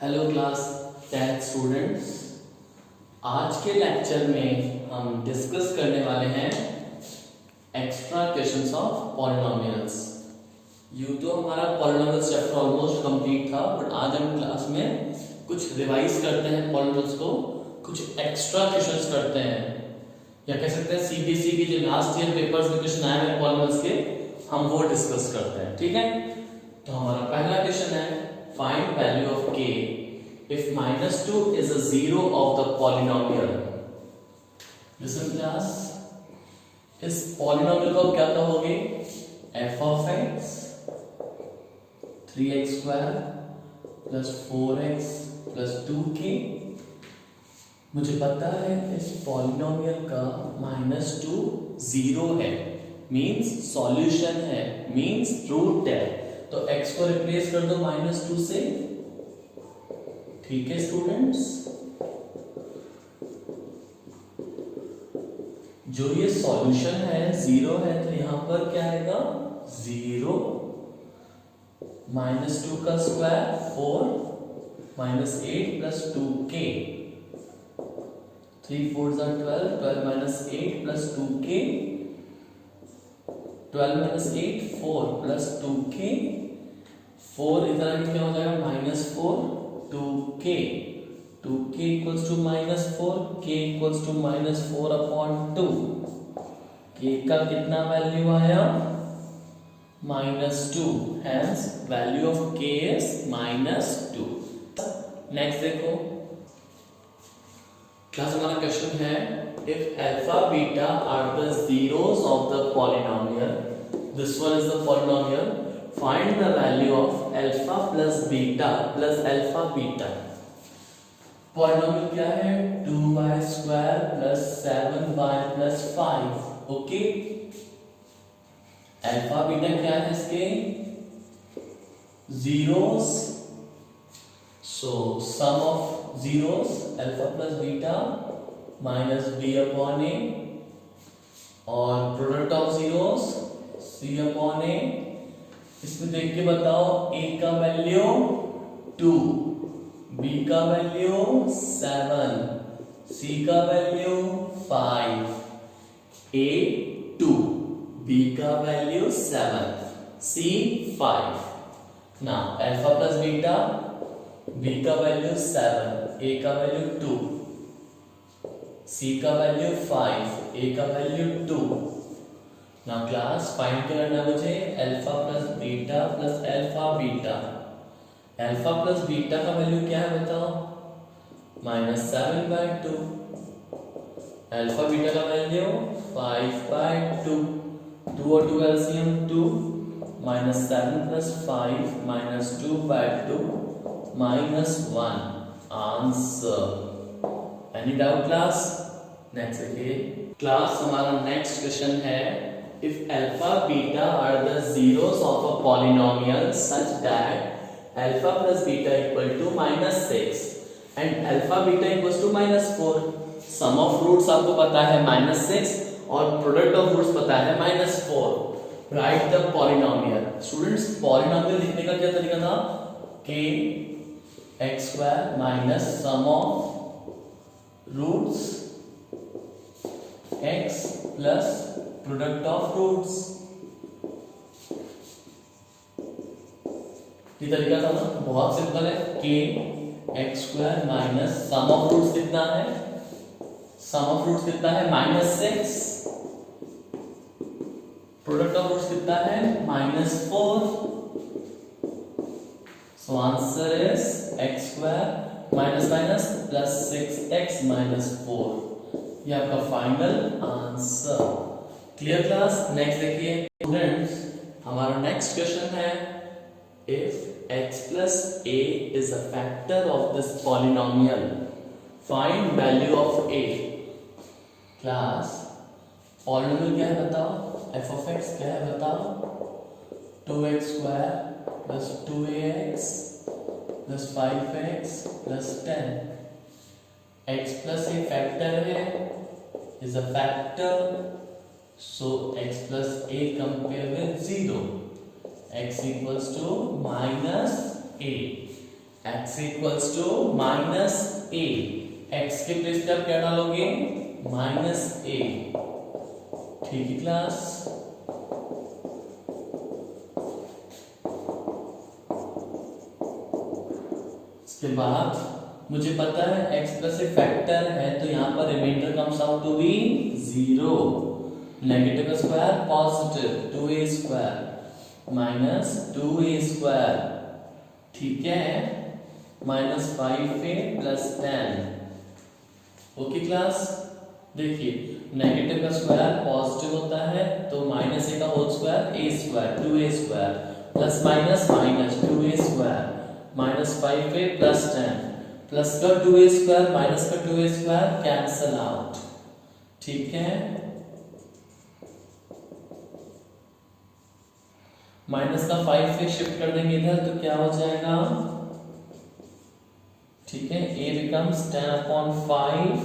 Hello class 10 students. आज के lecture में हम डिस्कस करने वाले हैं एक्स्ट्रा क्वेश्चंस ऑफ पॉलिनोमियल्स। यूं तो हमारा पॉलिनोमियल्स चैप्टर ऑलमोस्ट कंप्लीट था, बट आज हम क्लास में कुछ रिवाइज करते हैं पॉलिनोमियल्स को, कुछ एक्स्ट्रा क्वेश्चंस करते हैं, या कह सकते हैं सीबीएसई के जो लास्ट ईयर पेपर्स में क्वेश्चन आए हैं पॉलिनोमियल्स के, हम वो डिस्कस करते हैं। ठीक है, तो हमारा पहला क्वेश्चन है find value of k if -2 is a zero of the polynomial। Listen class, इस पॉलिनोमियल को क्या कहोगे? f of x 3x square plus 4x plus 2k। मुझे पता है इस पॉलिनोमियल का -2 जीरो है, मींस सॉल्यूशन है, मींस रूट है, तो x को रिप्लेस कर दो -2 से। ठीक है स्टूडेंट्स, जो ये सॉल्यूशन है जीरो है, तो यहां पर क्या आएगा? 0 -2 का square 4 -8 plus 2k 3 4 12 12 8 plus 2k 12 8 4 plus 2k 4 इधर आगे क्या हो जाएगा? -4 2k 2k equals to -4 k equals to -4 upon 2। k का कितना वैल्यू आया? -2, hence value of k is -2। Next देखो क्लास, हमारा क्वेश्चन है if alpha beta are the zeros of the polynomial, this one is the polynomial, find the value of alpha plus beta plus alpha beta। polynomial क्या है? 2y square plus 7y plus 5। Okay, alpha beta क्या है इसके? zeros, so sum of zeros alpha plus beta minus b upon a, और product of zeros c upon a। इसमें देख के बताओ, a का वैल्यू 2, b का वैल्यू 7, c का वैल्यू 5, a 2, b का वैल्यू 7, c 5। ना अल्फा प्लस बीटा, b का वैल्यू 7, a का वैल्यू 2, c का वैल्यू 5, a का वैल्यू 2। नाउ क्लास फाइंड करना मुझे alpha plus beta plus alpha beta. Alpha plus beta का वैल्यू क्या है बताओ? -7/2। अल्फा बीटा का वैल्यू 5/2। 2 और 2 LCM 2, -7 + 5 -2/2 -1 answer. Any doubt class? Next देखिए क्लास, हमारा नेक्स्ट क्वेश्चन है if alpha beta are the zeros of a polynomial such that alpha plus beta equal to -6 and alpha beta equals to -4। Sum of roots आपको पता है -6 और product of roots पता है -4। Write the polynomial. Students, polynomial लिखने का क्या तरीका था? k x² minus sum of roots x plus product of roots. ये तरीका था ना, बहुत सिंपल है। k x² minus sum of roots कितना है? सम ऑफ रूट्स कितना है? -6। प्रोडक्ट ऑफ रूट्स कितना है? -4। So answer is x² minus minus plus 6x minus 4। ये आपका final answer. Clear class? Next देखिए स्टूडेंट्स, हमारा नेक्स्ट क्वेश्चन है if x plus a is a factor of this polynomial, find value of a। Class, polynomial क्या है बताओ? f of x क्या है बताओ? 2x² plus 2ax plus 5x plus 10। x plus a factor है, is a factor, so x plus a compare with 0, x equals to -a। x equals to minus A, x के place पे आप क्या डालोगे, minus ए। ठीक है class. इसके बाद मुझे पता है x प्लस ए फैक्टर है, तो यहाँ पर reminder comes out to be 0। Negative का square positive, 2a square minus 2a square, ठीक है, minus 5a plus 10। Okay class. देखिए नेगेटिव का स्क्वायर पॉजिटिव होता है, तो माइनस ए का whole square a square, 2a square plus minus minus 2a square minus 5a plus 10, plus का 2a square minus का 2a स्क्वायर कैंसल आउट। ठीक है, माइनस का 5 शिफ्ट कर देंगे इधर तो क्या हो जाएगा, ठीक है, a becomes 10/5,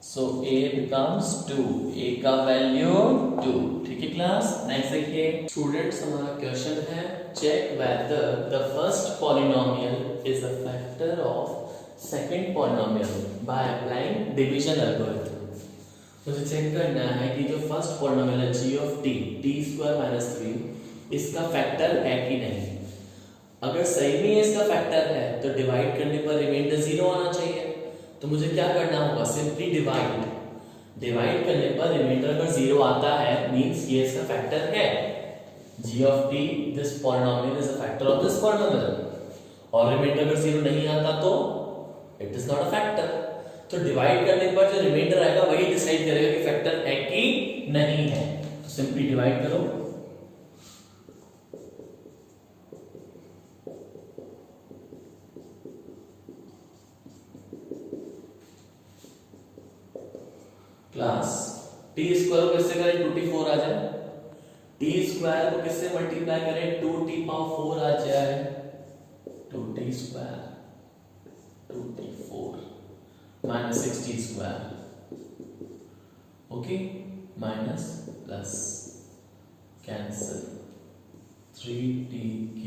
so a becomes 2, a का वैल्यू 2। ठीक है क्लास। नेक्स्ट देखिए स्टूडेंट्स, हमारा क्वेश्चन है check whether the first polynomial is a factor of second polynomial by applying division algorithm। मुझे चेक करना है कि जो फर्स्ट पॉलिनोमियल है g of t, t² - 3, इसका फैक्टर है कि नहीं। अगर सही में इसका फैक्टर है तो डिवाइड करने पर रिमाइंडर 0 आना चाहिए, तो मुझे क्या करना होगा, सिंपली डिवाइड करने पर रिमाइंडर अगर 0 आता है मींस ये इसका फैक्टर है। g of t, this polynomial is a factor of this polynomial, और रिमाइंडर अगर 0 नहीं आता तो it is not a factor. तो डिवाइड करने पर जो रिमाइंडर आएगा वही डिसाइड करेगा कि फैक्टर है कि नहीं है। तो सिंपली डिवाइड करो, क्लास टी स्क्वायर को किससे करें, 2t4 आ जाए, टी स्क्वायर को किससे मल्टीप्लाई करें, 2t⁴ आ जाए, 2t square 2t4 minus 6t square, okay, minus plus cancel, 3t³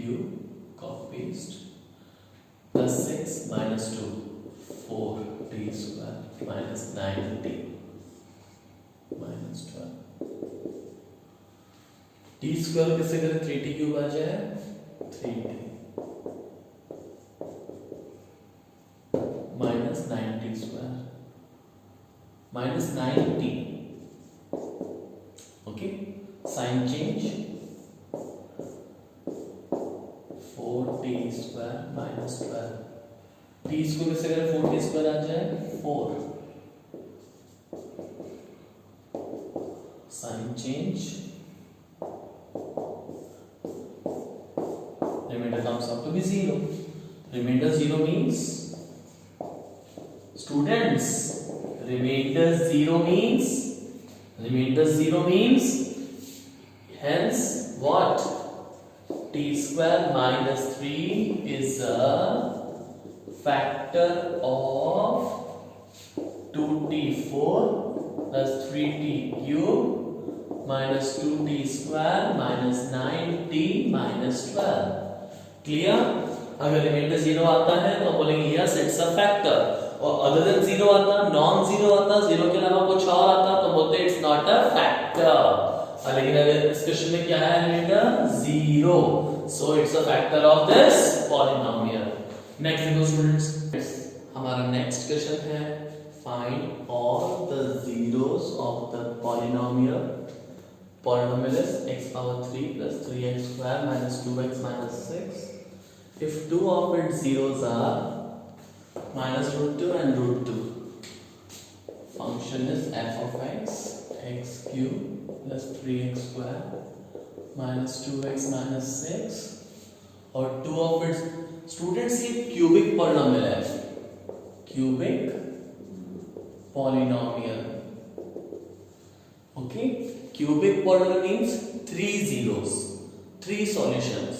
कॉपीस्ट plus 6 minus 2 4t square minus 9t minus 12, T square किससे करें, 3t³ आ जाए, 3t minus 9t square minus 9t, okay, sign change, 4t square minus 12, T square किससे करें, 4t square आ जाए, 4 sign change, remainder comes out to be 0. Remainder 0 means, students, remainder 0 means hence what, t² minus 3 is a factor of 2t4 plus 3t³ minus 2t square minus 9t minus 12। Clear. अगर reminder 0 आता है तो बोलेंगे yes it's a factor, और other than 0 आता, non 0 आता, 0 के अलावा कुछ और आता तो बोलते इट्स नॉट अ फैक्टर। लेकिन अगर इस क्वेश्चन में क्या है, remainder 0, so it's a factor of this polynomial. Next देखो स्टूडेंट्स, हमारा नेक्स्ट क्वेश्चन है find all the zeros of the polynomial is x⁴ plus 3x² minus 2x minus 6 if two of its zeros are minus √2 and √2. Function is f of x³ plus 3x² minus 2x minus 6, और two of its, students ये cubic polynomial है, cubic polynomial, okay. Cubic polynomial means 3 zeros, 3 solutions.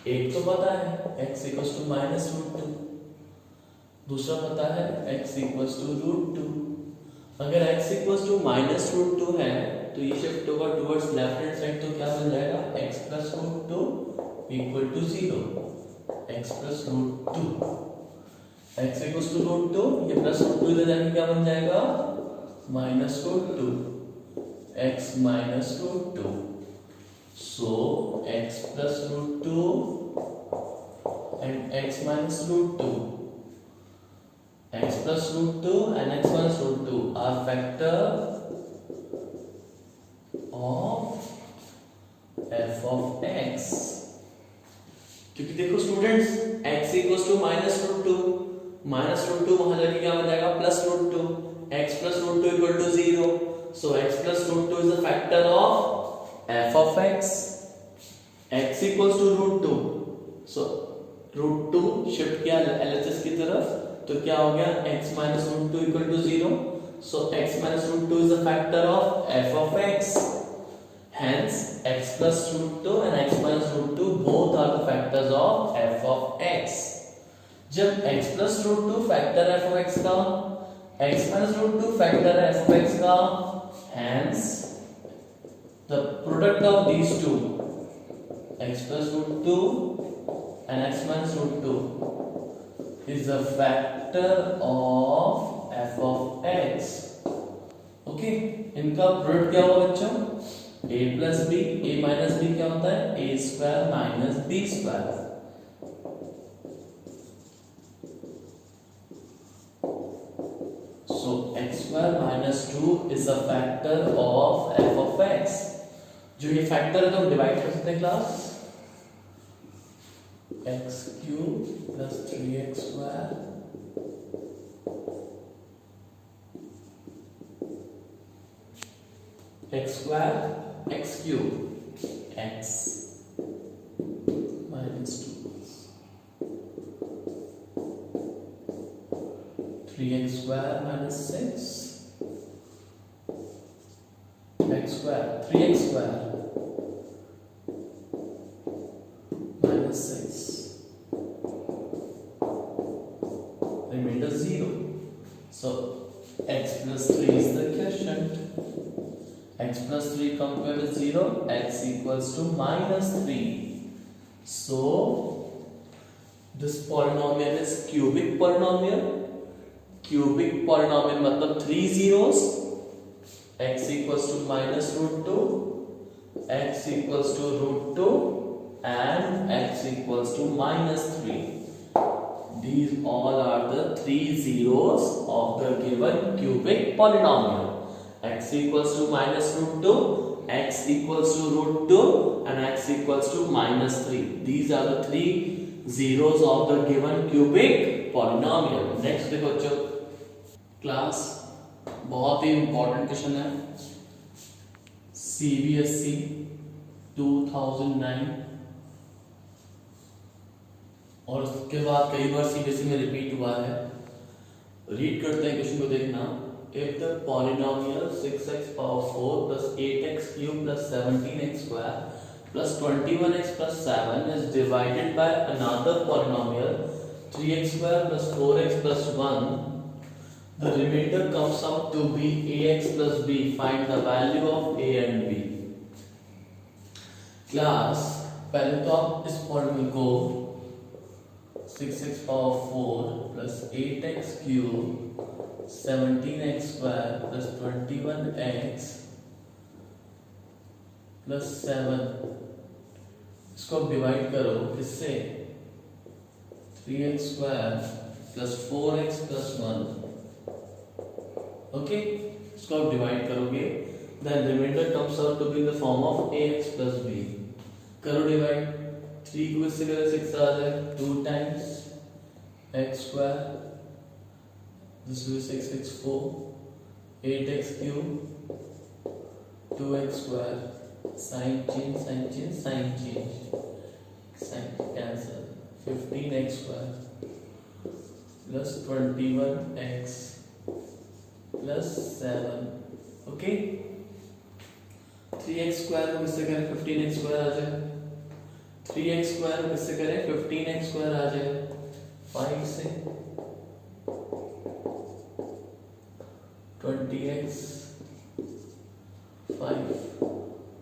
एक तो पता है x = -√2, दूसरा पता है x = √2। अगर x = -√2 है तो ये शिफ्ट होगा टुवर्ड्स लेफ्ट हैंड साइड, तो क्या बन जाएगा x + √2 = 0। x plus root two, x equals to root two, ये प्लस रूट टू इधर जाके क्या बन जाएगा minus root two, x minus root two, so x plus root two and x minus root 2, x plus root 2 and x minus root 2 are factor of f of x, क्योंकि देखो students x equals to minus root two, minus root two वहां जाके क्या बन जाएगा plus root two, x plus root two equal to 0, so x plus root two is the factor of f of x equals to root two, so root two shift किया LHS की तरफ, तो क्या हो गया x minus root two equal to 0, so x minus root two is the factor of f of x, hence x plus root 2 and x minus root 2 both are the factors of f of x. जब x plus root 2 factor f of x का, x minus root 2 factor f of x का, hence the product of these two, x plus root 2 and x minus root 2 is the factor of f of x. Okay, इनका product क्या होगा बच्चों a plus B, a minus B क्या होता है a square minus B square, so x square minus 2 is a factor of f of x. जो ये factor है तो हम डिवाइड कर सकते हैं class, x cube plus 3x square x square x cube x minus 2 3x square minus 6 x square 3x square minus 6 remainder 0, so x plus 3 is the quotient, x plus 3 compared with 0, x equals to minus 3, so this polynomial is cubic polynomial, cubic polynomial मतलब 3 zeros, x equals to minus root 2, x equals to root 2 and x equals to minus 3. These all are the 3 zeros of the given cubic polynomial. X equals to minus root 2, x equals to root 2 and x equals to minus 3. These are the 3 zeros of the given cubic polynomial. Next देखो बच्चों, class बहुत ही important question है, CBSE 2009 और उसके बाद कई बार CBSE में repeat हुआ है. रीड करते हैं क्वेश्चन को, देखना. If the polynomial 6x power 4 plus 8x cube plus 17x square plus 21x plus 7 is divided by another polynomial 3x square plus 4x plus 1, the remainder comes out to be ax plus b. Find the value of a and b. Class पहले तो आप इस polynomial को 6x power 4 plus 8x cube 17x square plus 21x plus 7, इसको divide करो किससे 3x square plus 4x plus 1. Okay, इसको आप डिवाइड करोगे, then remainder comes out to be in the form of ax plus b. करो divide, 3 को इससे करें 6 आ जाए, 2 times x square, this will be 6x 4, 8x cube, 2x square, sign change, sign change, sign change, sign cancel, 15x square plus 21x plus 7. okay, 3x square को किससे करें 15x square आ जाए, 3x square को किससे करें 15x square आ जाए, 5 से 20x 5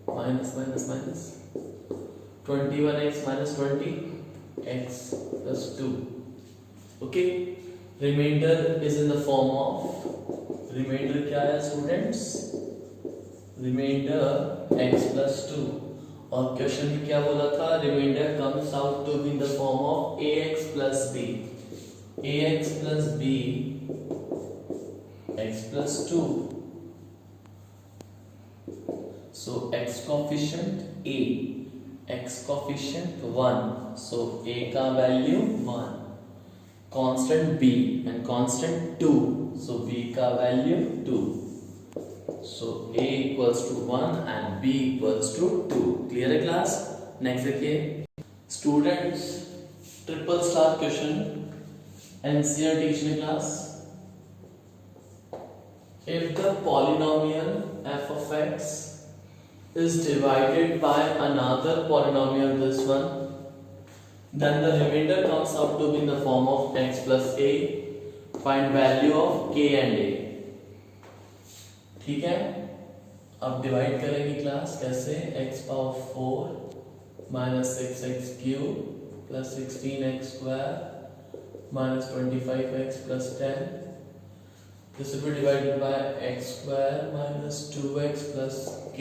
minus minus minus 21x minus 20 x plus 2. Okay, remainder is in the form of, remainder क्या है स्टूडेंट्स, रिमाइंडर x plus 2. और क्वेश्चन में क्या बोला था, remainder comes out to be in the form of ax plus b, ax plus b x plus 2. So x coefficient a, x coefficient 1, so a का value 1, constant b and constant 2, so b का value 2. So a equals to 1 and b equals to 2. Clear है class? Next देखिए students, triple star question NCERT teaching class. If the polynomial f of x is divided by another polynomial, this one, then the remainder comes out to be in the form of x plus a. Find value of k and a. ठीक है, अब divide करेंगे class कैसे, x power 4 minus 6x cube plus 16x square minus 25x plus 10. This will be divided by x square minus 2x plus k.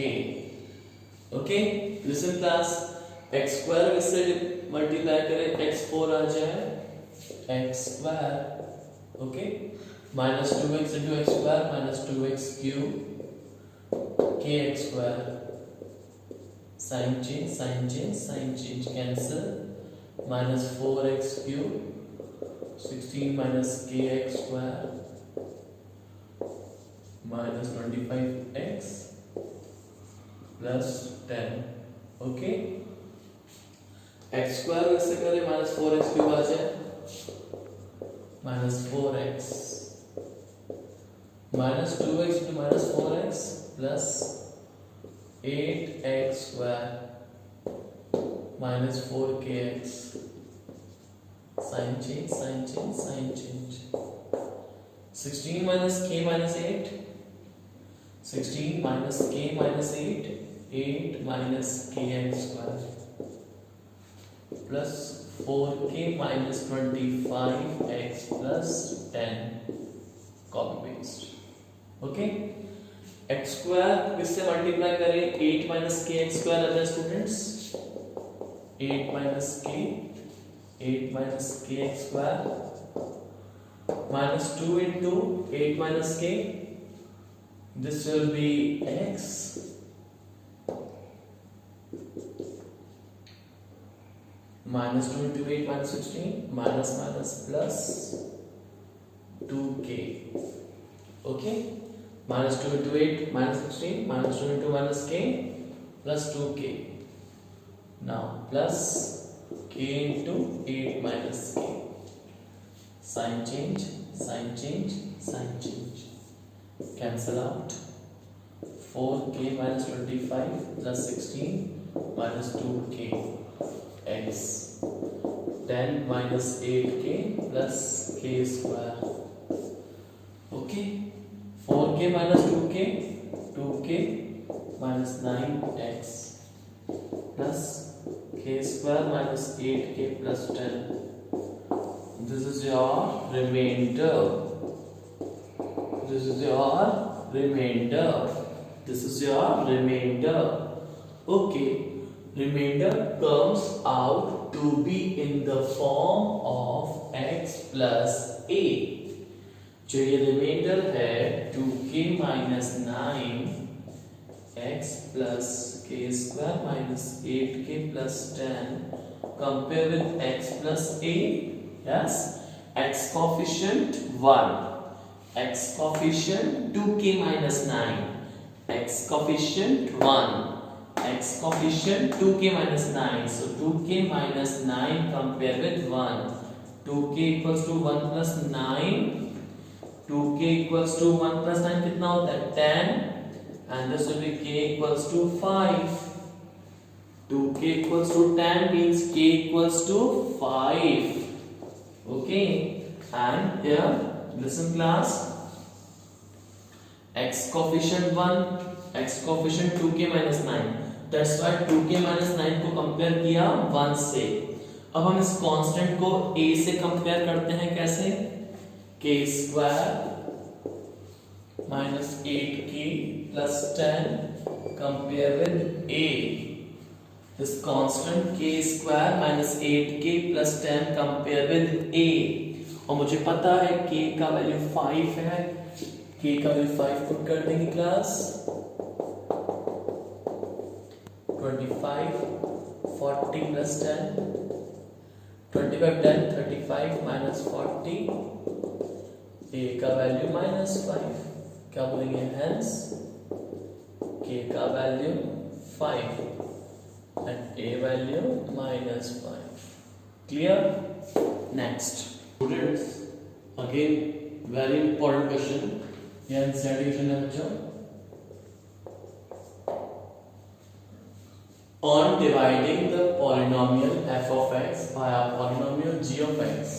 Okay, listen class, x square इससे multiply करें x4 आ जाए x square. Okay, minus 2x into x square minus 2x cube kx square. Sign change cancel. Minus 4x cube 16 minus kx square minus 25x plus 10. Okay, x square वैसे करें minus 4x cube आ जाए minus 4x minus 2x into minus 4x plus 8x square minus 4kx. Sign change. 16 minus k minus 8, 16 minus k minus 8, 8 minus kx square plus 4k minus 25x plus 10. Copy paste. Okay, x square किससे multiply करें, 8 minus kx square आ जाए students, 8 minus kx square minus 2 into 8 minus k, this will be x minus 2 into 8 minus 16 minus plus 2k. Okay, minus 2 into 8 minus 16 minus 2 into minus k plus 2k. Now plus k into 8 minus k. Sign change. Cancel out. 4k minus 25 plus 16 minus 2k x. 10 minus 8k plus k square. Okay, 4k minus 2k minus 9x plus k square minus 8k plus 10. This is your remainder. Okay, remainder comes out to be in the form of x plus a. जो ये reminder है 2k minus 9x plus k square minus 8k plus 10. Compare with x plus a. Yes, x coefficient 1, x coefficient 2k minus 9, x coefficient 1, x coefficient 2k minus 9. So 2k minus 9 compare with 1. 2k equals to 1 plus 9. 2k equals to 1 plus 9 कितना होता है 10, and this will be k equals to 5. 2k equals to 10 means k equals to 5. Okay, and here listen class, x coefficient 1, x coefficient 2k minus 9. That's why 2k minus 9 को compare किया 1 से. अब हम इस constant को a से compare करते हैं, कैसे? k square minus 8k plus 10 compare with a। This constant k square minus 8k plus 10 compare with a। और मुझे पता है k का वैल्यू 5 है, k का वैल्यू 5 पुट कर देंगे क्लास। 25 40 प्लस 10 25 10 35 माइनस 40, a का वैल्यू माइनस 5। क्या बोलेंगे? हेंस k का value 5 and a value minus 5। Clear? Next students, again very important question, यह एनसीईआरटी क्वेश्चन है बच्चों। On dividing the polynomial f of x by a polynomial g of x,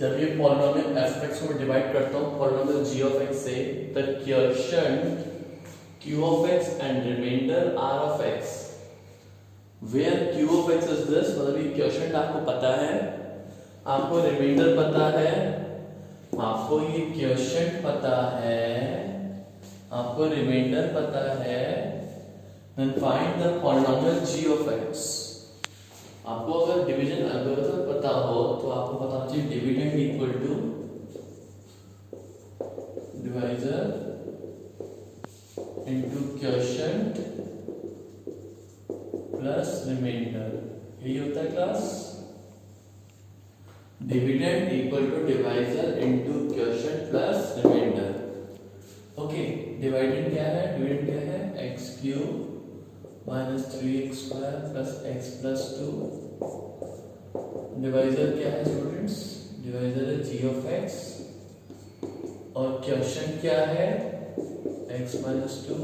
जब ये polynomial f of x को divide करता हूँ polynomial g of x से, the quotient q of x and remainder r of x, where q of x is this, मतलब ये quotient आपको पता है, आपको remainder पता है, आपको ये quotient पता है, आपको remainder पता है, then find the polynomial g of x। आपको अगर डिवीजन एल्गोरिथम पता हो तो आपको पता होना चाहिए dividend equal to divisor into quotient plus remainder. यही होता है class, dividend equal to divisor into quotient plus remainder. Okay, dividend क्या है? डिविडेंड क्या है? x cube minus 3x square plus x plus 2। Divisor क्या है स्टूडेंट्स? डिवाइजर है g ऑफ x और क्वोशिएंट क्या है? x माइनस 2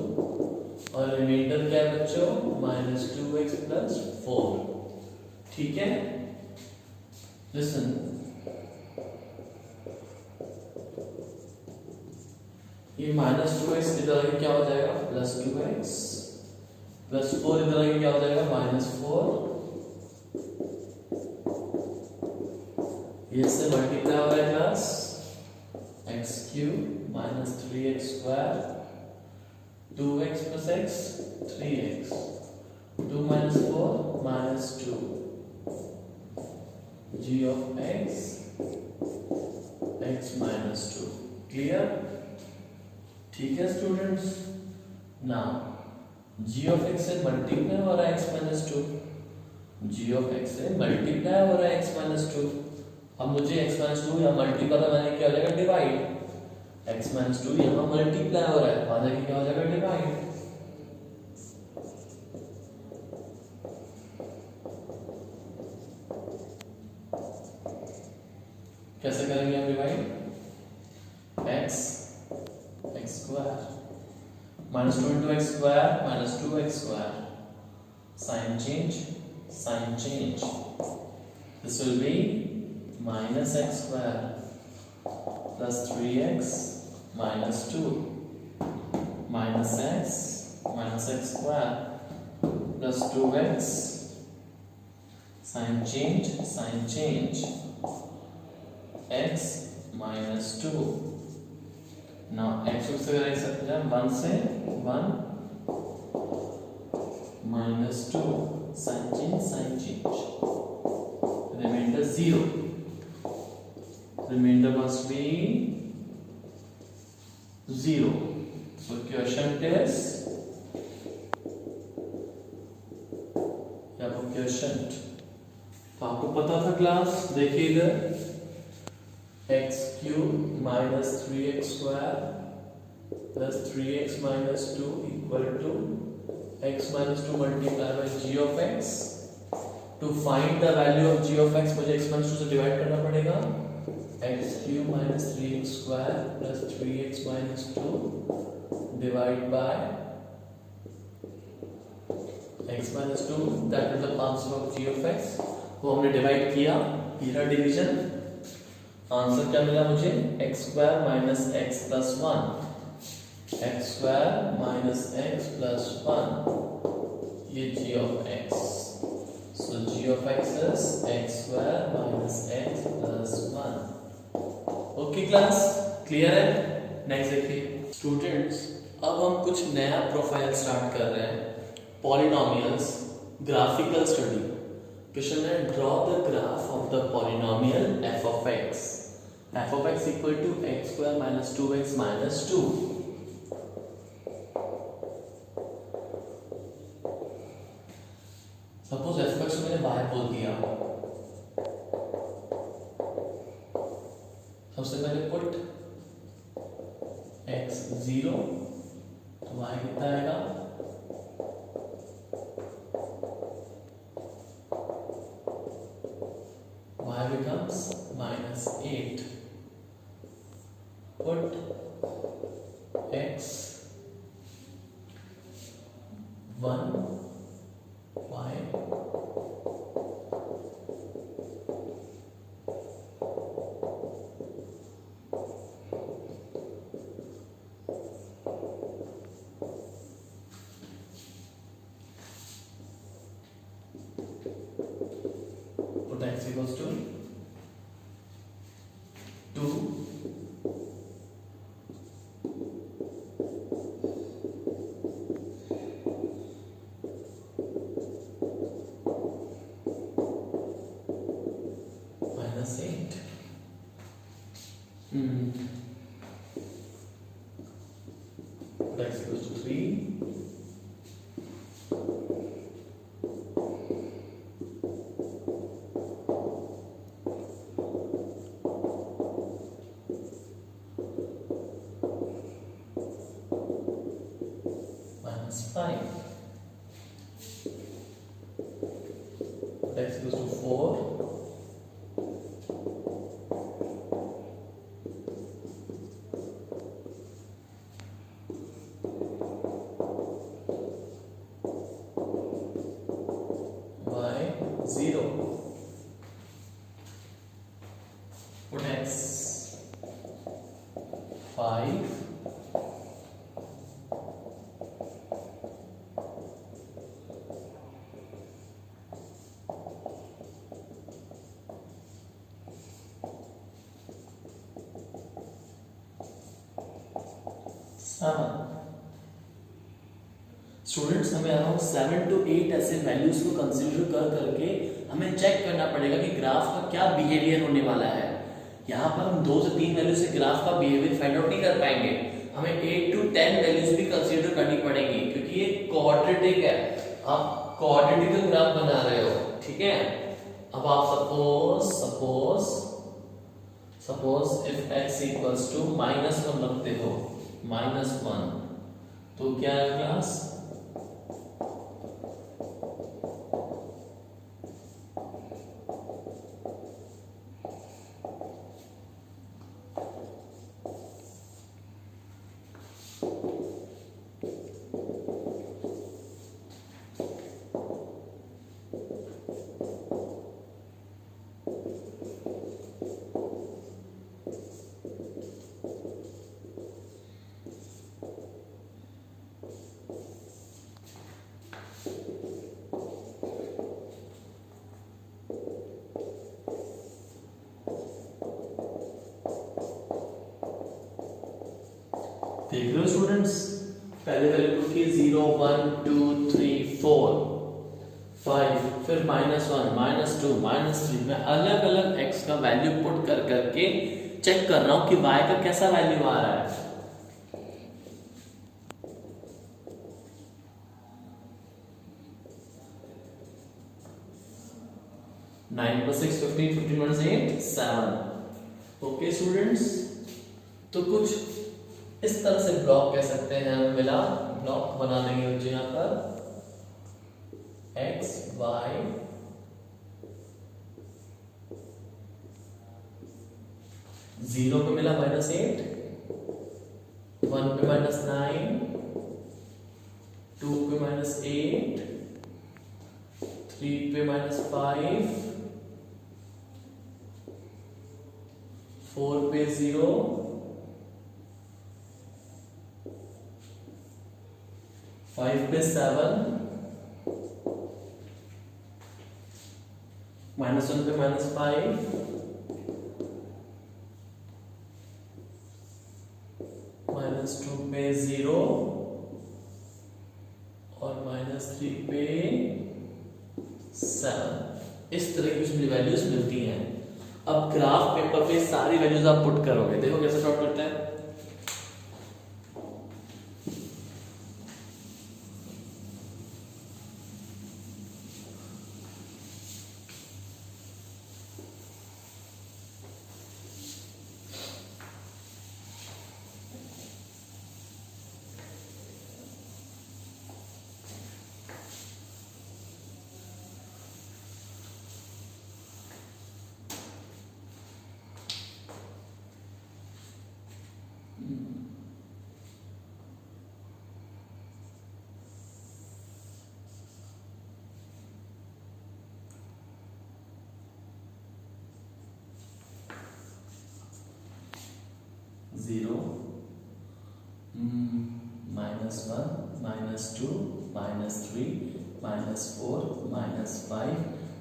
और रिमाइंडर क्या है बच्चों? Minus 2x plus 4। ठीक है, लिसन, ये माइनस 2x इधर आके क्या हो जाएगा? प्लस 2x प्लस 4 इधर आके क्या हो जाएगा? माइनस 4। ये से मल्टीप्लाई हो रहा है class, x cube minus 3x square 2x plus x 3x 2 minus 4 minus 2 g of x minus 2। Clear? ठीक है students. Now g of x से मल्टीप्लाई हो रहा है x minus 2, g of x से मल्टीप्लाई हो रहा है x माइनस 2। अब मुझे x माइनस 2 या मल्टीप्लाई का मैंने क्या हो जाएगा? डिवाइड। x माइनस 2 यहाँ मल्टीप्लाई हो रहा है, वहां जाके क्या हो जाएगा? डिवाइड। कैसे करेंगे हम divide? x square minus 2 into X square minus 2x square, sign change, this will be minus x square plus 3x minus 2 minus x square plus 2x, sign change x minus 2। Now x से कर सकते हैं 1 से 1 minus 2, sign change, remainder 0, remainder must be 0। So quotient is या वो quotient तो आपको पता था क्लास, देखिए इधर x cube minus 3x square plus 3x minus 2 equal to x minus 2 multiply by g of x। To find the value of g of x मुझे x minus 2 से डिवाइड करना पड़ेगा, x cube minus 3x square plus 3x minus 2 divide by x minus 2, that is the answer of g of x। वो हमने divide किया, ये division, answer क्या मिला मुझे? x square minus x plus 1, x square minus x plus 1, ये g of x। So g of x is x square minus x plus 1. Okay class, clear है? Next देखिए स्टूडेंट्स, अब हम कुछ नया प्रोफाइल स्टार्ट कर रहे हैं, पॉलिनोमियल्स ग्राफिकल स्टडी। क्वेश्चन है draw the graph of the polynomial f of x equal to x square minus 2x minus 2। Suppose f को मैंने y बोल दिया, सबसे पहले पुट x 0 तो y कितना आएगा, y becomes -8। put x 1 y put x equals to 2 -8। put x equals to 3 5। put x equals to 4 y 0। put x 5 students, हमें अराउंड 7 to 8 ऐसे वैल्यूज को कंसीडर कर करके हमें चेक करना पड़ेगा कि ग्राफ का क्या बिहेवियर होने वाला है। यहाँ पर हम 2 से 3 वैल्यू से ग्राफ का बिहेवियर फाइंड आउट नहीं कर पाएंगे, हमें 8 to 10 वैल्यूज भी कंसीडर करनी पड़ेंगी, क्योंकि ये क्वाड्रेटिक है, आप क्वाड्रेटिकल ग्राफ बना रहे हो, ठीक है। अब आप suppose if x equals to -1 रखते हो, -1 तो क्या है क्लास, देख रहे हो स्टूडेंट्स, पहले वैल्यू पुट की 0 1 2 3 4 5, फिर -1 -2 -3, मैं अलग अलग x का वैल्यू पुट कर करके चेक कर रहा हूं कि y का कैसा वैल्यू आ रहा है। Nine plus 6 15, 15 minus 8 7। Okay students, तो कुछ इस तरह से ब्लॉक कह सकते हैं, हमें मिला, ब्लॉक बना देंगे मुझे यहाँ पर x y 0 पे मिला -8, 1 पे -9, 2 पे -8, 3 पे -5, 4 पे 0, 5 पे 7, -1 पे -5, -2 पे 0 और -3 पे 7। इस तरह की मुझे वैल्यूज मिलती हैं। अब ग्राफ पेपर पे सारी वैल्यूज आप पुट करोगे, देखो कैसे प्लॉट करते हैं। -0, -1, -2, -3, -4, -5,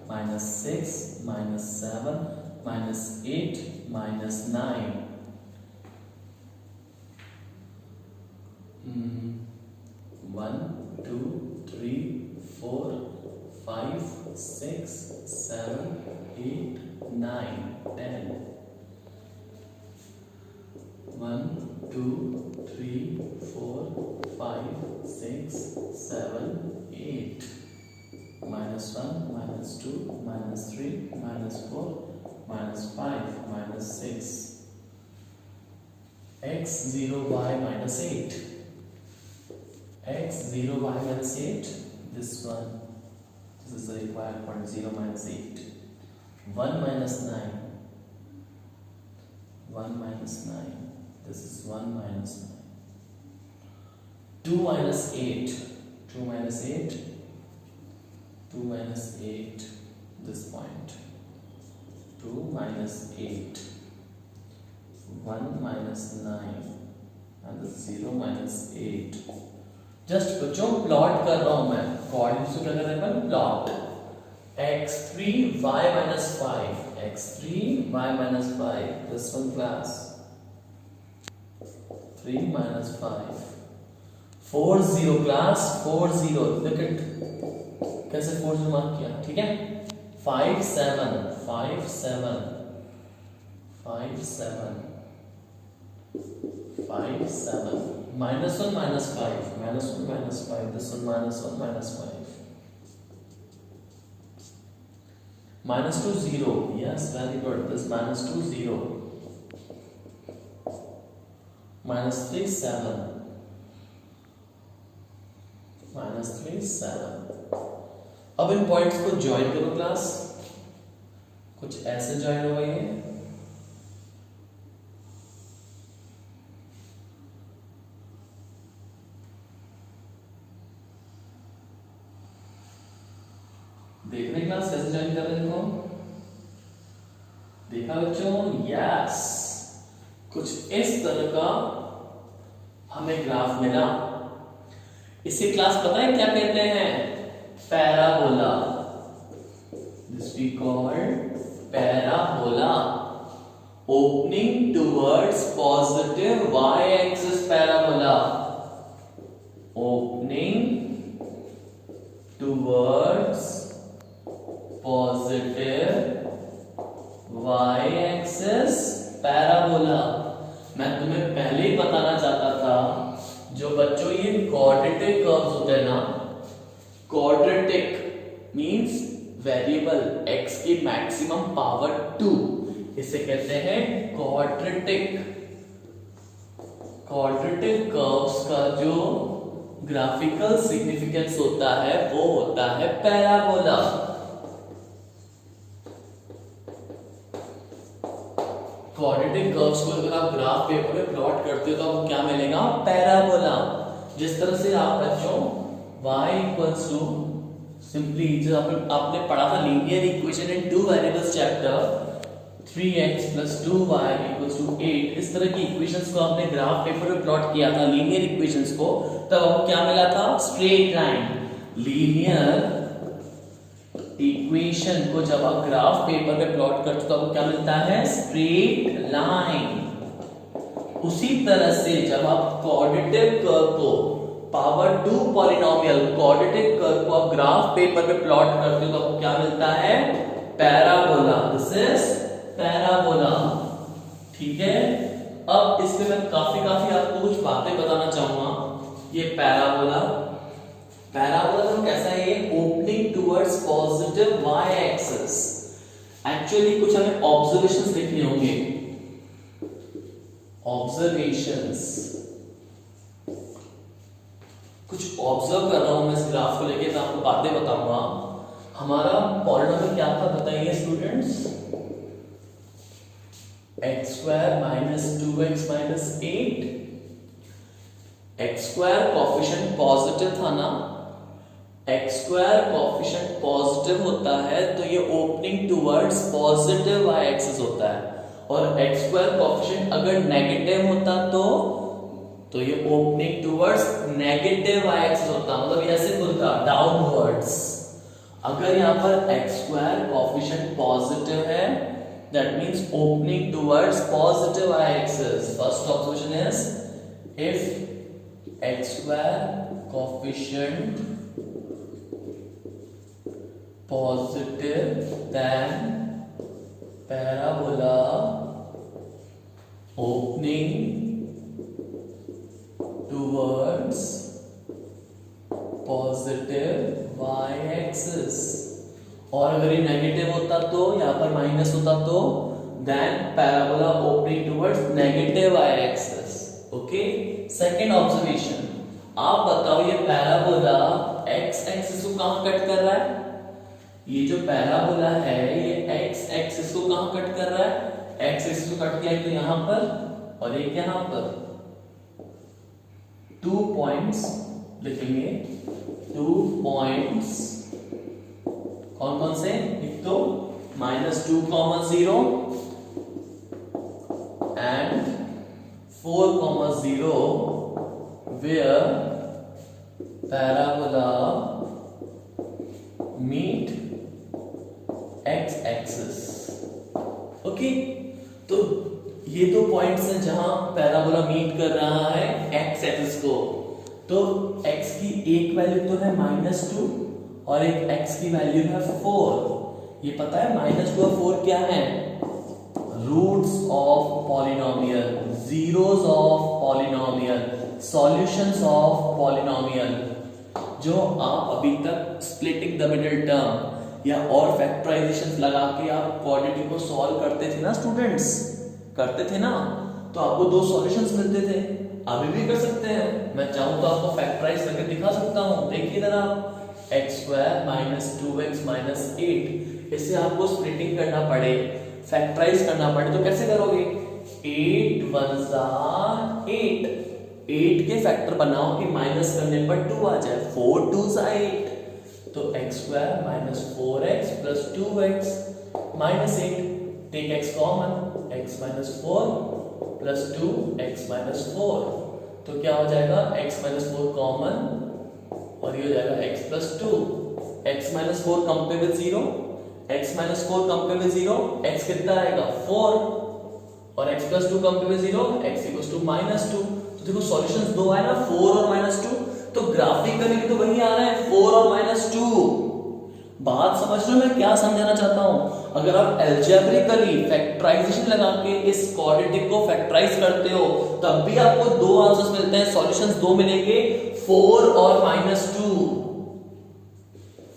-6, -7, -8, -9, 1, 2, 3, 4, 5, 6, 7, 8, 9, 10, 1, 2, 3, 4, 5, 6, 7, 8, -1, -2, -3, -4, -5, -6, x 0 y -8, x 0 y -8, this is the required point, 0 -8, 1 -9, 1 -9, this is 1 -9, 2 -8, 2 -8, 2 -8, this point, 2 -8, 1 -9 and the 0 -8। Just बच्चों प्लॉट कर रहा हूं मैं, कोऑर्डिनेट्स को क्या कर रहे हैं plot, x3 y -5, x3 y -5, this one class 3 -5, 4 0 class, 4 0, look at कैसे 4 0 मार्क किया, ठीक है। 5 7, 5 7, 5 7, 5 7, -1 -5, -1 -5, this one -1 -5, -2 0, yes, very good, this -2 0, -3 7, -3 7। अब इन पॉइंट्स को ज्वाइन करो क्लास, कुछ ऐसे ज्वाइन होगा ये, देख रहे क्लास कैसे ज्वाइन कर रहे हैं, देखो देखा बच्चों, यस, कुछ इस तरह का हमें ग्राफ मिला। इसे क्लास पता है क्या कहते हैं, parabola, this we called parabola, opening towards positive y axis parabola, opening towards positive y axis parabola. मैं तुम्हें पहले ही बताना चाहता था, जो बच्चों ये क्वाड्रेटिक कर्व्स होते हैं ना, क्वाड्रेटिक मींस वेरिएबल x की मैक्सिमम पावर 2, इसे कहते हैं क्वाड्रेटिक। क्वाड्रेटिक कर्व्स का जो ग्राफिकल सिग्निफिकेंस होता है वो होता है पैराबोला। क्वाड्रेटिक कर्व्स को अगर आप ग्राफ पेपर में प्लॉट करते हो तो आपको क्या मिलेगा, पैराबोला। जिस तरह से आप बच्चों y इक्वल्स टू सिंपली जो आपने पढ़ा था linear equation in two variables chapter, 3x + 2y = 8, इस तरह की इक्वेशंस को आपने ग्राफ पेपर में प्लॉट किया था, लीनियर इक्वेशंस को, तब आपको क्या मिला था, स्ट्रेट लाइन, लीनियर इक्वेशन को जब आप ग्राफ पेपर पे प्लॉट करते हो तो आपको क्या मिलता है? Straight line. उसी तरह से जब आप क्वाड्रेटिक कर्व को पावर 2 पॉलिनोमियल क्वाड्रेटिक कर्व को आप ग्राफ पेपर पे प्लॉट करते हो तो आपको क्या मिलता है? पैराबोला। This is parabola. ठीक है, अब इसमें मैं काफी आपको कुछ बातें बताना चाहूंगा। ये पैराबोला तो कैसा है? ये opening towards positive y axis. Actually कुछ हमें ऑब्जर्वेशंस लिखने होंगे। ऑब्जर्वेशंस कुछ ऑब्जर्व कर रहा हूं मैं इस ग्राफ को लेके, तो आपको बातें बताऊंगा। हमारा पॉलिनोमियल क्या था बताइए students? x square minus 2x minus 8। x square coefficient positive था ना? x स्क्वायर कोफिशिएंट पॉजिटिव होता है तो ये opening towards positive y axis होता है, और x स्क्वायर कोफिशिएंट अगर नेगेटिव होता तो ये opening towards negative y axis होता, मतलब ये ऐसे खुलता डाउनवर्ड्स। अगर यहाँ पर x स्क्वायर कोफिशिएंट पॉजिटिव है, that means opening towards positive y axis. First observation is if x square coefficient positive than parabola opening towards positive y axis, और अगर ये नेगेटिव होता तो यहाँ पर माइनस होता तो then parabola opening towards negative y axis। Okay, second observation, आप बताओ ये पैराबोला x एक्सिस को कहां कट कर रहा है? ये जो पैराबोला है ये x एक्सिस को कहां कट कर रहा है? x एक्सिस को कट किया तो यहां पर, और एक यहां पर। 2 पॉइंट्स लिखेंगे, 2 पॉइंट्स कौन कौन से? एक तो -2, 0 and 4, 0 where parabola meet x axis। Okay, तो ये 2 पॉइंट्स हैं जहां पैराबोला मीट कर रहा है x एक्सिस को। तो x की एक वैल्यू तो है -2 और एक x की वैल्यू है 4। ये पता है -2 और 4 क्या है? Roots of polynomial, zeros of polynomial, solutions of polynomial. जो आप अभी तक स्प्लिटिंग द मिडिल टर्म या और फैक्टराइजेशंस लगा के आप क्वाड्रेटिक को सॉल्व करते थे ना स्टूडेंट्स, करते थे ना, तो आपको 2 सॉल्यूशंस मिलते थे। अभी भी कर सकते हैं, मैं चाहूं तो आपको फैक्टराइज करके दिखा सकता हूं। देखिए इधर आप x square minus 2x minus 8, इससे आपको स्प्लिटिंग करना पड़े, फैक्टराइज करना पड़े तो कैसे करोगे? 8 1 8, 8 के फैक्टर बनाओ कि माइनस करने पर 2 आ जाए। 4 2 8, तो x square minus 4x plus 2x minus 8, take x common, x minus 4 plus 2 x minus 4, तो क्या हो जाएगा? x माइनस 4 कॉमन और ये हो जाएगा x plus 2। x minus 4 compare with 0, x minus 4 compare with 0, x कितना आएगा? 4, और x plus 2 compare with 0, x equals to -2। तो देखो सॉल्यूशंस 2 आए ना, 4 और -2, तो ग्राफिकली तो वही आ रहा है 4 और -2। बात समझ रहे हो मैं क्या समझाना चाहता हूं? अगर आप अलजेब्रिकली फैक्टराइजेशन लगा के इस क्वाड्रेटिक को फैक्टराइज करते हो तब भी आपको 2 आंसर्स मिलते हैं, सॉल्यूशंस 2 मिलेंगे, 4 और -2,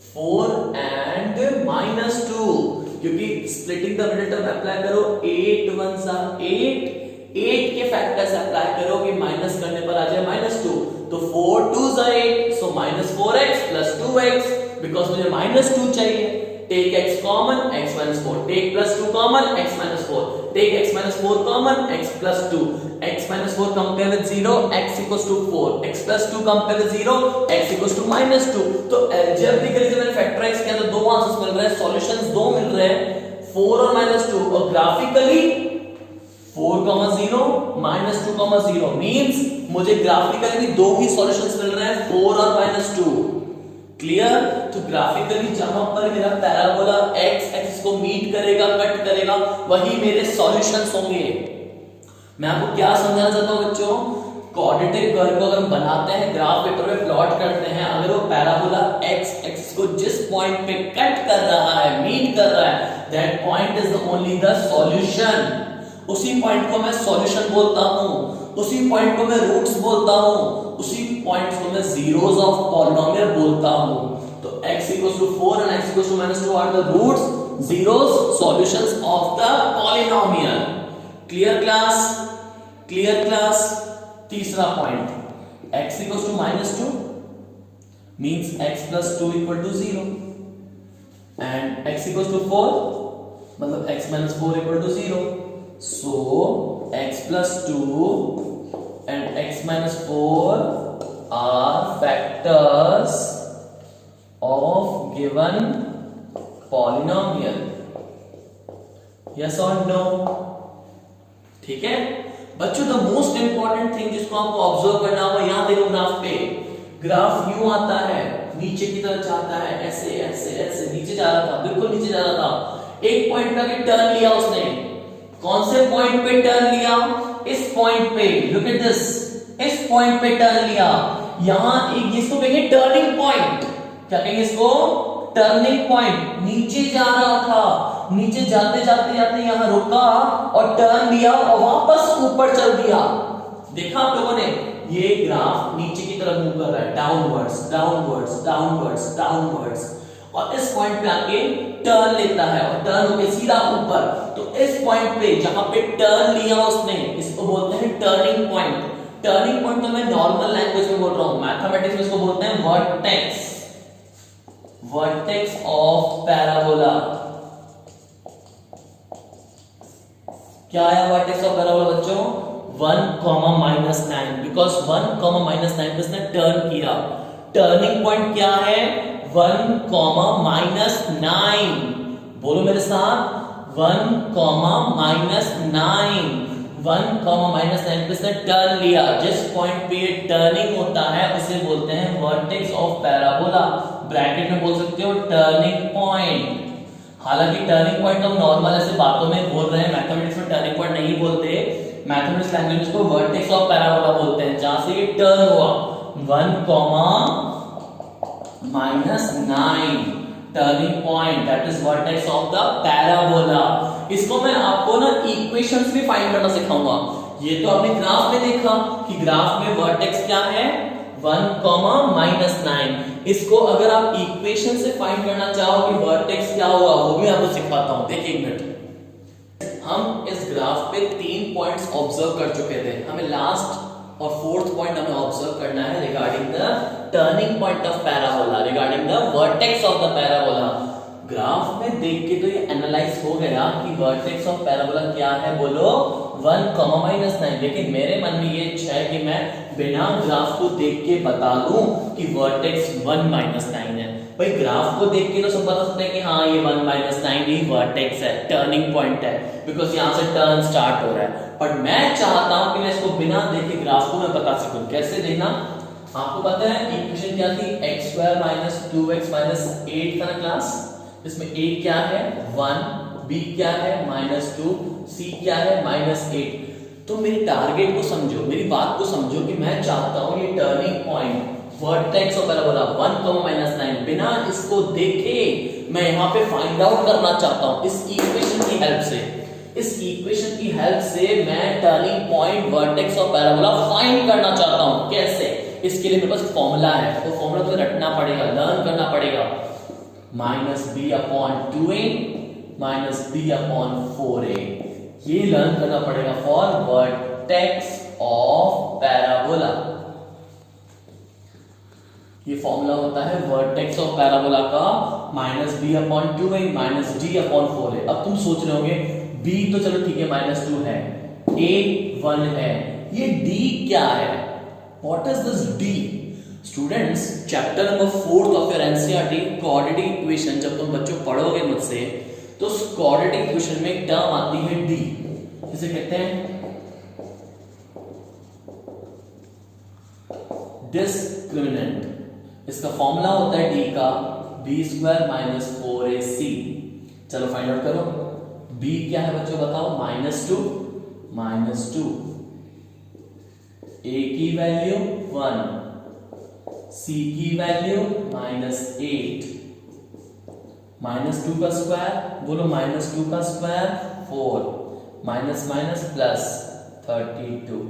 4 एंड -2, क्योंकि splitting the middle term apply करो, 8 1 8, 8 के फैक्टर्स अप्लाई करो कि माइनस करने पर आ जाए -2, तो 4 2 8, सो -4x प्लस 2x, बिकॉज मुझे -2 चाहिए। Take x common, x minus 4, take plus 2 common, x minus 4, take x minus 4 common, x plus 2, x minus 4 compare with 0, x equals to 4, x plus 2 compare with 0, x equals to -2। तो algebraically जब मैंने factorise किया तो 2 answers मिल रहे हैं, solutions 2 मिल रहे हैं, 4 और -2, और ग्राफिकली 4, 0, -2, 0 मींस मुझे ग्राफिकली भी 2 ही सॉल्यूशंस मिल रहे हैं, 4 और -2। क्लियर? तो ग्राफिकली जहां पर मेरा पैराबोला एक्स एक्सिस को मीट करेगा, कट करेगा, वही मेरे सॉल्यूशंस होंगे। मैं आपको क्या समझाना चाहता हूं बच्चों, क्वाड्रेटिक कर्व को अगर हम बनाते हैं, ग्राफ पेपर पे प्लॉट करते हैं, अगर वो पैराबोला एक्स एक्सिस को जिस पॉइंट पे कट कर रहा है, मीट कर रहा है, that point is only the solution. उसी पॉइंट को मैं सॉल्यूशन बोलता हूं, उसी पॉइंट को मैं रूट्स बोलता हूं, उसी पॉइंट्स को मैं जीरोस ऑफ पॉलिनोमियल बोलता हूं। तो x equals to 4 and x equals to -2 are the roots, zeros, solutions of the polynomial. Clear class? Clear class? तीसरा point, x equals to -2 means x plus 2 equal to 0 and x equals to 4 मतलब x minus 4 equal to 0. So x plus 2 and x minus 4 are factors of given polynomial. Yes or no? ठीक है बच्चों, the most important thing जिसको आपको observe करना होगा, यहां देखो ग्राफ पे, ग्राफ यूं आता है, नीचे की तरफ जाता है, ऐसे ऐसे ऐसे नीचे जा रहा था, बिल्कुल नीचे जा रहा था। एक पॉइंट पे आके टर्न लिया उसने। कौन से पॉइंट पे टर्न लिया? इस पॉइंट पे, लुक एट दिस, इस पॉइंट पे टर्न लिया। यहां एक इसको कहेंगे टर्निंग पॉइंट। क्या कहेंगे इसको? Turning point. नीचे जा रहा था, नीचे जाते जाते जाते यहां रुका और टर्न लिया और वापस ऊपर चल दिया। देखा आप लोगों ने? ये ग्राफ नीचे की तरफ मूव कर रहा है, डाउनवर्ड्स डाउनवर्ड्स डाउनवर्ड्स डाउनवर्ड्स, और इस पॉइंट पे आके टर्न लेता है और टर्न होके सीधा ऊपर। तो इस पॉइंट पे जहां पे टर्न लिया उसने, इसको बोलते हैं टर्निंग पॉइंट। टर्निंग पॉइंट तो मैं नॉर्मल लैंग्वेज में बोल रहा हूं, मैथमेटिक्स में इसको बोलते हैं वर्टेक्स, वर्टेक्स ऑफ पैराबोला। क्या आया वर्टेक्स ऑफ पैराबोला बच्चों? 1,-9, बिकॉज 1,-9 पे इसने टर्न किया। टर्निंग पॉइंट क्या है? 1,-9। बोलो मेरे साथ, 1,-9, 1,-9 पे इसने टर्न लिया। जिस पॉइंट पे ये टर्निंग होता है उसे बोलते हैं वर्टेक्स ऑफ पैराबोला। ब्रैकेट में बोल सकते हो टर्निंग पॉइंट। हालांकि टर्निंग पॉइंट तो हम नॉर्मल ऐसे बातों में बोल रहे हैं, मैथमेटिक्स में टर्निंग पॉइंट नहीं बोलते। मैथमेटिक्स लैंग्वेज में इसको वर्टेक्स ऑफ पैराबोला बोलते हैं, जहां से ये टर्न हुआ 1,-9, turning point, that is vertex of the parabola. इसको मैं आपको ना इक्वेशंस भी फाइंड करना सिखाऊंगा। ये तो आपने ग्राफ में देखा कि ग्राफ में वर्टेक्स क्या है? 1,-9। इसको अगर आप इक्वेशन से फाइंड करना चाहो कि वर्टेक्स क्या होगा, वो भी आपको सिखाता हूं। देखिए एक मिनट, हम इस ग्राफ पे 3 पॉइंट्स ऑब्जर्व कर चुके थे। हमें लास्ट और 4th पॉइंट हमें ऑब्जर्व करना है regarding the turning point of parabola, regarding the vertex of the parabola. Graph में देख के तो ये एनालाइज हो गया कि वर्टेक्स ऑफ पैराबोला क्या है, बोलो 1,-9। लेकिन मेरे मन में ये इच्छा है कि मैं बिना ग्राफ को देख के बता दूं कि वर्टेक्स 1-9 है। भाई ग्राफ को देख के तो सब बता सकते हैं कि हाँ ये 1-9 ही वर्टेक्स है, टर्निंग पॉइंट है, बिकॉज यहाँ से टर्न स्टार्ट हो रहा है। पर मैं चाहता हूं कि मैं इसको बिना देखे ग्राफ को मैं बता सकूं। कैसे देखना? आपको पता है इक्वेशन क्या थी? x² - 2x - 8 था ना क्लास। इसमें a क्या है? 1, b क्या है? -2, c क्या है? -8। तो मेरी टारगेट को समझो, मेरी बात को समझो कि मैं चाहता हूं ये turning point vertex of parabola 1,-9 बिना इसको देखे मैं यहां पे फाइंड आउट करना चाहता हूं इस इक्वेशन की हेल्प से। इस इक्वेशन की हेल्प से मैं turning point vertex of parabola find करना चाहता हूं। कैसे? इसके लिए मेरे पास फॉर्मूला है, तो फॉर्मूला तो रटना पड़ेगा, लर्न करना पड़ेगा। -b/2a -b/4a, ये लर्न करना पड़ेगा फॉर वर्टेक्स ऑफ पैराबोला। ये फॉर्मूला होता है वर्टेक्स ऑफ पैराबोला का -b/2a -d/4a। अब तुम सोच रहे होंगे b तो चलो ठीक है -2 है, a 1 है, ये d क्या है? What is this d? Students, chapter number 4 of your NCERT quadratic equation जब तुम बच्चों पढ़ोगे मुझसे, तो क्वाड्रेटिक इक्वेशन में एक टर्म आती है d, जिसे कहते हैं डिस्क्रिमिनेंट। इसका फॉर्मूला होता है डी का b² माइनस 4ac। चलो फाइंड आउट करो। b क्या है बच्चों बताओ, -2 a की वैल्यू 1, c की वैल्यू -8, -2 का स्क्वायर बोलो, -2 का square 4, minus minus plus 32,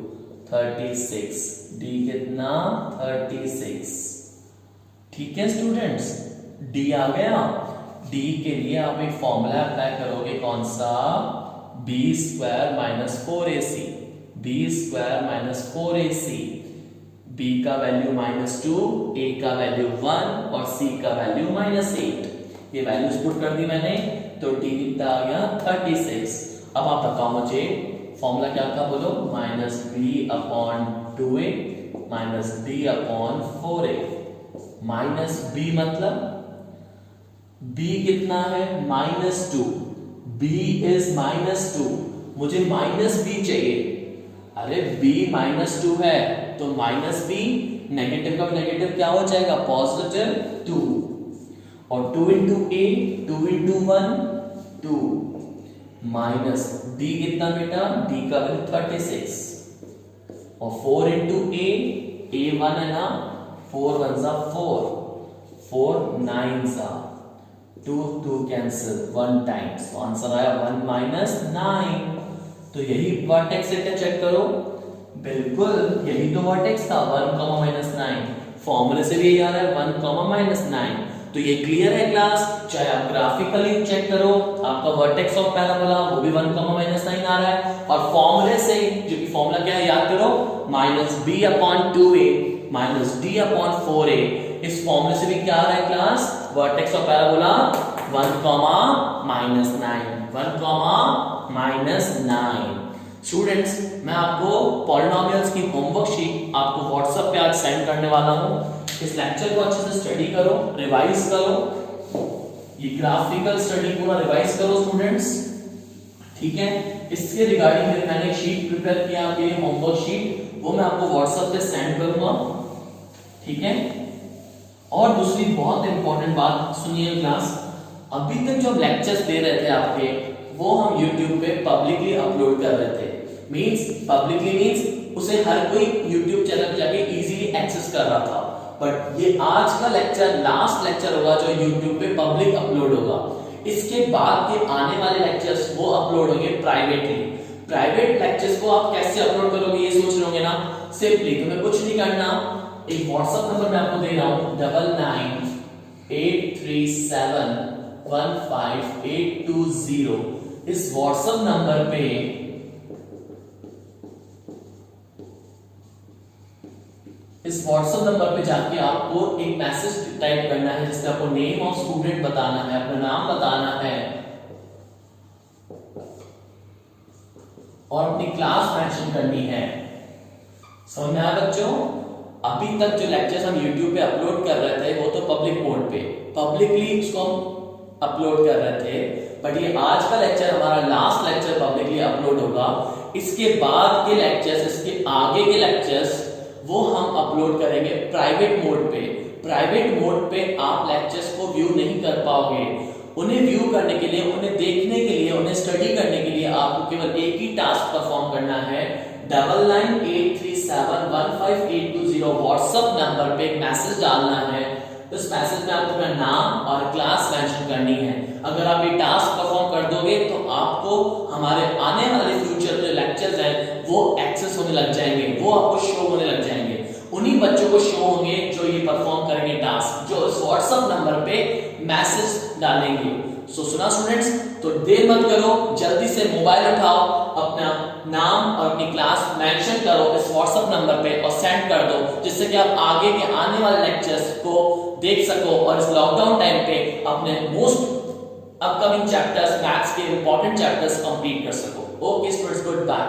36, d कितना 36। ठीक है स्टूडेंट्स, d आ गया। d के लिए आप एक फॉर्मूला अप्लाई करोगे, कौन सा, b² minus 4ac, b² minus 4ac। b का वैल्यू -2, a का वैल्यू 1 और c का वैल्यू -8। ये वैल्यूज पुट कर दी मैंने, तो d कितना आ गया 36। अब आप बताओ मुझे फॉर्मूला क्या था, बोलो, -b/2a माइनस b/4a। -b मतलब b कितना है -2, b इज -2, मुझे -b चाहिए। अरे b -2 है तो -b, नेगेटिव का नेगेटिव क्या हो जाएगा, +2, और 2 into a, 2 into 1 2, minus d कितना बेटा, d का वैल्यू 36, और 4 into a 1 है ना, 4 1 जा 4, 4 9 जा 2 कैंसिल, 1 टाइम्स, तो आंसर आया 1 - 9। तो यही वर्टेक्स है, चेक करो, बिल्कुल यही तो वर्टेक्स था, 1, -9। फॉर्मूले से भी यही आ रहा है 1, -9। तो ये क्लियर है क्लास। चाहे आप ग्राफिकली चेक करो, आपका वर्टेक्स ऑफ पैराबोला वो भी 1, -9 आ रहा है, और फॉर्मूले से, जो कि फॉर्मूला क्या है याद करो, -b/2a माइनस d/4a। इस फॉर्मूले से भी क्या आ रहा है class, vertex of parabola 1, -9। Students, मैं आपको पॉलिनोमियल्स की होमवर्क शीट आपको व्हाट्सएप पे आज सेंड करने वाला हूं। इस लेक्चर को अच्छे से स्टडी करो, रिवाइज करो, ये ग्राफिकल स्टडी पूरा रिवाइज करो स्टूडेंट्स, ठीक है। इसके रिगार्डिंग मैंने शीट प्रिपेयर किया, आपके लिए होमवर्क शीट, वो मैं आपको व्हाट्सएप पे सेंड करूंगा, ठीक है। और दूसरी बहुत इंपॉर्टेंट बात सुनिए क्लास, अभी तक जो लेक्चर्स दे रहे थे आपके, वो हम YouTube पे पब्लिकली अपलोड कर रहे थे। मींस पब्लिकली मींस उसे हर कोई YouTube चैनल पे जाके इजीली एक्सेस कर रहा था, बट ये आज का लेक्चर लास्ट लेक्चर होगा जो YouTube पे पब्लिक अपलोड होगा। इसके बाद के आने वाले लेक्चर्स वो अपलोड होंगे प्राइवेटली। प्राइवेट लेक्चर्स को आप कैसे अपलोड करोगे ये सोच रहे होंगे ना, सिंपली तुम्हें कुछ नहीं करना, एक व्हाट्सएप नंबर मैं आपको दे रहा हूं 9983715820। इस व्हाट्सएप नंबर पे जाके आपको एक मैसेज टाइप करना है, जिसमें आपको नेम ऑफ स्टूडेंट बताना है, अपना नाम बताना है और अपनी क्लास मेंशन करनी है। समझ में आया बच्चों? अभी तक जो लेक्चर्स हम YouTube पे अपलोड कर रहे थे वो तो पब्लिक मोड पे, पब्लिकली इसको हम अपलोड कर रहे थे, बट ये आज का लेक्चर हमारा लास्ट लेक्चर पब्लिकली अपलोड होगा। इसके बाद के लेक्चर्स, इसके आगे के लेक्चर्स वो हम अपलोड करेंगे प्राइवेट मोड पे। प्राइवेट मोड पे आप लेक्चर्स को व्यू नहीं कर पाओगे। उन्हें व्यू करने के लिए, उन्हें देखने के लिए, उन्हें स्टडी करने के लिए आपको केवल एक ही टास्क परफॉर्म करना है, 9983715820 व्हाट्सएप नंबर पे एक मैसेज डालना है। उस मैसेज में आपको अपना नाम और क्लास मेंशन करनी है। अगर आप ये टास्क परफॉर्म कर दोगे तो आपको हमारे आने वाले फ्यूचर जो लेक्चर्स हैं वो एक्सेस होने लग जाएंगे, वो आपको शो होने लग जाएंगे। उन्हीं बच्चों को शो होंगे जो ये परफॉर्म करेंगे टास्क, जो इस व्हाट्सएप नंबर पे मैसेज डालेंगे। सो सुना स्टूडेंट्स, तो देर मत करो, जल्दी से मोबाइल उठाओ, अपना नाम और अपनी क्लास मेंशन करो इस व्हाट्सएप नंबर पे और सेंड कर दो, जिससे कि आप आगे के आने वाले लेक्चर्स को देख सको और इस लॉकडाउन टाइम पे अपने मोस्ट अपकमिंग चैप्टर्स, मैथ्स के इंपॉर्टेंट चैप्टर्स कंप्लीट कर सको। Okay students, good bye.